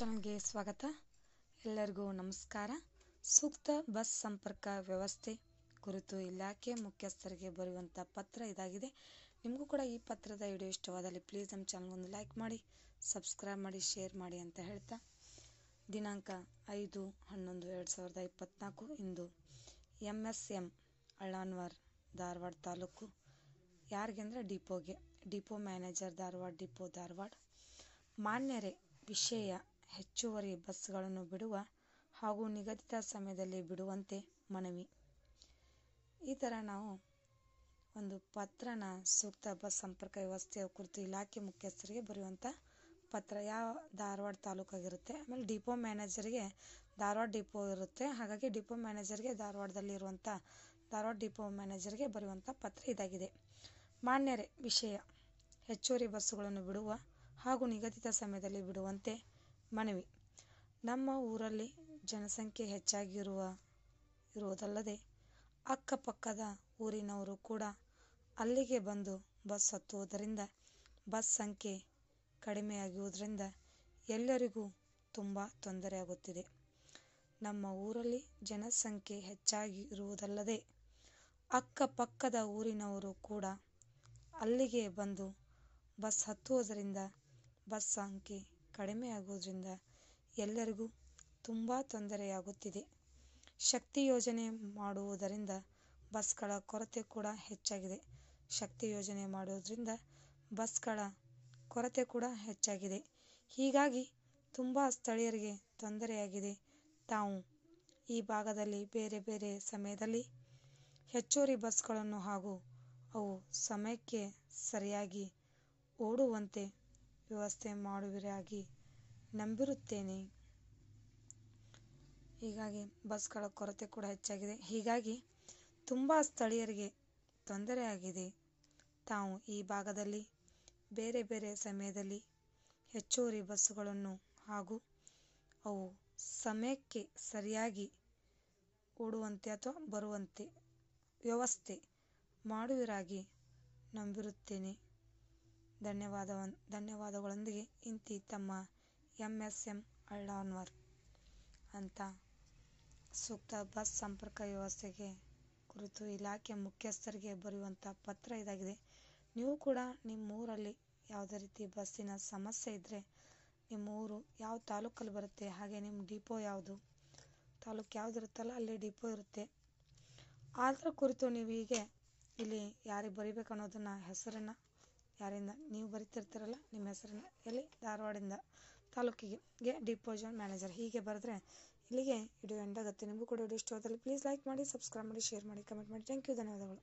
ಚಾನಲ್ಗೆ ಸ್ವಾಗತ. ಎಲ್ಲರಿಗೂ ನಮಸ್ಕಾರ. ಸೂಕ್ತ ಬಸ್ ಸಂಪರ್ಕ ವ್ಯವಸ್ಥೆ ಕುರಿತು ಇಲಾಖೆ ಮುಖ್ಯಸ್ಥರಿಗೆ ಬರೆಯುವಂಥ ಪತ್ರ ಇದಾಗಿದೆ. ನಿಮಗೂ ಕೂಡ ಈ ಪತ್ರದ ವಿಡಿಯೋ ಇಷ್ಟವಾದಲ್ಲಿ ಪ್ಲೀಸ್ ನಮ್ಮ ಚಾನಲ್ ಒಂದು ಲೈಕ್ ಮಾಡಿ, ಸಬ್ಸ್ಕ್ರೈಬ್ ಮಾಡಿ, ಶೇರ್ ಮಾಡಿ ಅಂತ ಹೇಳ್ತಾ, ದಿನಾಂಕ 5/11/2024 ಇಂದು MSM ಅಳ್ಳಾನ್ವರ್ ಧಾರವಾಡ ತಾಲೂಕು ಯಾರಿಗೆ ಅಂದರೆ depot manager Dharwad depot Dharwad. ಮಾನ್ಯರೇ, ವಿಷಯ ಹೆಚ್ಚುವರಿ ಬಸ್ಗಳನ್ನು ಬಿಡುವ ಹಾಗೂ ನಿಗದಿತ ಸಮಯದಲ್ಲಿ ಬಿಡುವಂತೆ ಮನವಿ. ಈ ಥರ ನಾವು ಒಂದು ಪತ್ರನ ಸೂಕ್ತ ಬಸ್ ಸಂಪರ್ಕ ವ್ಯವಸ್ಥೆಯ ಕುರಿತು ಇಲಾಖೆ ಮುಖ್ಯಸ್ಥರಿಗೆ ಬರೆಯುವಂಥ ಪತ್ರ ಯಾವ ಧಾರವಾಡ ತಾಲೂಕಾಗಿರುತ್ತೆ. ಆಮೇಲೆ ಡಿಪೋ ಮ್ಯಾನೇಜರ್ಗೆ ಧಾರವಾಡ ಡಿಪೋ ಇರುತ್ತೆ. ಹಾಗಾಗಿ ಡಿಪೋ ಮ್ಯಾನೇಜರ್ಗೆ ಧಾರವಾಡ ಡಿಪೋ ಮ್ಯಾನೇಜರ್ಗೆ ಬರೆಯುವಂಥ ಪತ್ರ ಇದಾಗಿದೆ. ಮಾನ್ಯರೇ, ವಿಷಯ ಹೆಚ್ಚುವರಿ ಬಸ್ಸುಗಳನ್ನು ಬಿಡುವ ಹಾಗೂ ನಿಗದಿತ ಸಮಯದಲ್ಲಿ ಬಿಡುವಂತೆ ಮನವಿ. ನಮ್ಮ ಊರಲ್ಲಿ ಜನಸಂಖ್ಯೆ ಹೆಚ್ಚಾಗಿರುವುದಲ್ಲದೆ ಅಕ್ಕಪಕ್ಕದ ಊರಿನವರು ಕೂಡ ಅಲ್ಲಿಗೆ ಬಂದು ಬಸ್ ಹತ್ತುವುದರಿಂದ ಬಸ್ ಸಂಖ್ಯೆ ಕಡಿಮೆಯಾಗುವುದರಿಂದ ಎಲ್ಲರಿಗೂ ತುಂಬ ತೊಂದರೆಯಾಗುತ್ತಿದೆ. ನಮ್ಮ ಊರಲ್ಲಿ ಜನಸಂಖ್ಯೆ ಹೆಚ್ಚಾಗಿರುವುದಲ್ಲದೆ ಅಕ್ಕಪಕ್ಕದ ಊರಿನವರು ಕೂಡ ಅಲ್ಲಿಗೆ ಬಂದು ಬಸ್ ಹತ್ತುವುದರಿಂದ ಬಸ್ ಸಂಖ್ಯೆ ಕಡಿಮೆಯಾಗುವುದರಿಂದ ಎಲ್ಲರಿಗೂ ತುಂಬ ತೊಂದರೆಯಾಗುತ್ತಿದೆ. ಶಕ್ತಿ ಯೋಜನೆ ಮಾಡುವುದರಿಂದ ಬಸ್ಗಳ ಕೊರತೆ ಕೂಡ ಹೆಚ್ಚಾಗಿದೆ. ಹೀಗಾಗಿ ತುಂಬ ಸ್ಥಳೀಯರಿಗೆ ತೊಂದರೆಯಾಗಿದೆ. ತಾವು ಈ ಭಾಗದಲ್ಲಿ ಬೇರೆ ಬೇರೆ ಸಮಯದಲ್ಲಿ ಹೆಚ್ಚುವರಿ ಬಸ್ಗಳನ್ನು ಹಾಗೂ ಅವು ಸಮಯಕ್ಕೆ ಸರಿಯಾಗಿ ಓಡುವಂತೆ ವ್ಯವಸ್ಥೆ ಮಾಡುವಿರಾಗಿ ನಂಬಿರುತ್ತೇನೆ. ಹೀಗಾಗಿ ಬಸ್ಗಳ ಕೊರತೆ ಕೂಡ ಹೆಚ್ಚಾಗಿದೆ. ಹೀಗಾಗಿ ತುಂಬ ಸ್ಥಳೀಯರಿಗೆ ತೊಂದರೆಯಾಗಿದೆ. ತಾವು ಈ ಭಾಗದಲ್ಲಿ ಬೇರೆ ಬೇರೆ ಸಮಯದಲ್ಲಿ ಹೆಚ್ಚುವರಿ ಬಸ್ಸುಗಳನ್ನು ಹಾಗೂ ಅವು ಸಮಯಕ್ಕೆ ಸರಿಯಾಗಿ ಓಡುವಂತೆ ಅಥವಾ ಬರುವಂತೆ ವ್ಯವಸ್ಥೆ ಮಾಡುವಿರಾಗಿ ನಂಬಿರುತ್ತೇನೆ. ಧನ್ಯವಾದಗಳೊಂದಿಗೆ ಇಂತಿ ತಮ್ಮ MSM ಅಳ್ಳಾನ್ವರ್ ಅಂತ ಸೂಕ್ತ ಬಸ್ ಸಂಪರ್ಕ ವ್ಯವಸ್ಥೆಗೆ ಕುರಿತು ಇಲಾಖೆ ಮುಖ್ಯಸ್ಥರಿಗೆ ಬರೆಯುವಂಥ ಪತ್ರ ಇದಾಗಿದೆ. ನೀವು ಕೂಡ ನಿಮ್ಮ ಊರಲ್ಲಿ ಯಾವುದೇ ರೀತಿ ಬಸ್ಸಿನ ಸಮಸ್ಯೆ ಇದ್ದರೆ, ನಿಮ್ಮ ಊರು ಯಾವ ತಾಲೂಕಲ್ಲಿ ಬರುತ್ತೆ, ಹಾಗೆ ನಿಮ್ಮ ಡಿಪೋ ಯಾವುದು ತಾಲೂಕು ಯಾವುದಿರುತ್ತಲ್ಲ ಅಲ್ಲಿ ಡಿಪೋ ಇರುತ್ತೆ, ಅದರ ಕುರಿತು ನೀವು ಹೀಗೆ ಇಲ್ಲಿ ಯಾರಿಗೆ ಬರಿಬೇಕು ಅನ್ನೋದನ್ನು ಹೆಸರನ್ನು ಯಾರಿಂದ ನೀವು ಬರಿತಿರ್ತೀರಲ್ಲ ನಿಮ್ಮ ಹೆಸರನ್ನು ಎಲ್ಲಿ ಧಾರವಾಡಿಂದ ತಾಲೂಕಿಗೆ ಡಿಪೋ ಮ್ಯಾನೇಜರ್ ಹೀಗೆ ಬರೆದ್ರೆ ಇಲ್ಲಿಗೆ ವಿಡಿಯೋ ಎಂಡ್ ಆಗುತ್ತೆ. ನಿಮಗೂ ಕೂಡ ವಿಡಿಯೋ ಇಷ್ಟವಾದಲ್ಲಿ ಪ್ಲೀಸ್ ಲೈಕ್ ಮಾಡಿ, ಸಬ್ಸ್ಕ್ರೈಬ್ ಮಾಡಿ, ಶೇರ್ ಮಾಡಿ, ಕಮೆಂಟ್ ಮಾಡಿ. ಥ್ಯಾಂಕ್ ಯು, ಧನ್ಯವಾದಗಳು.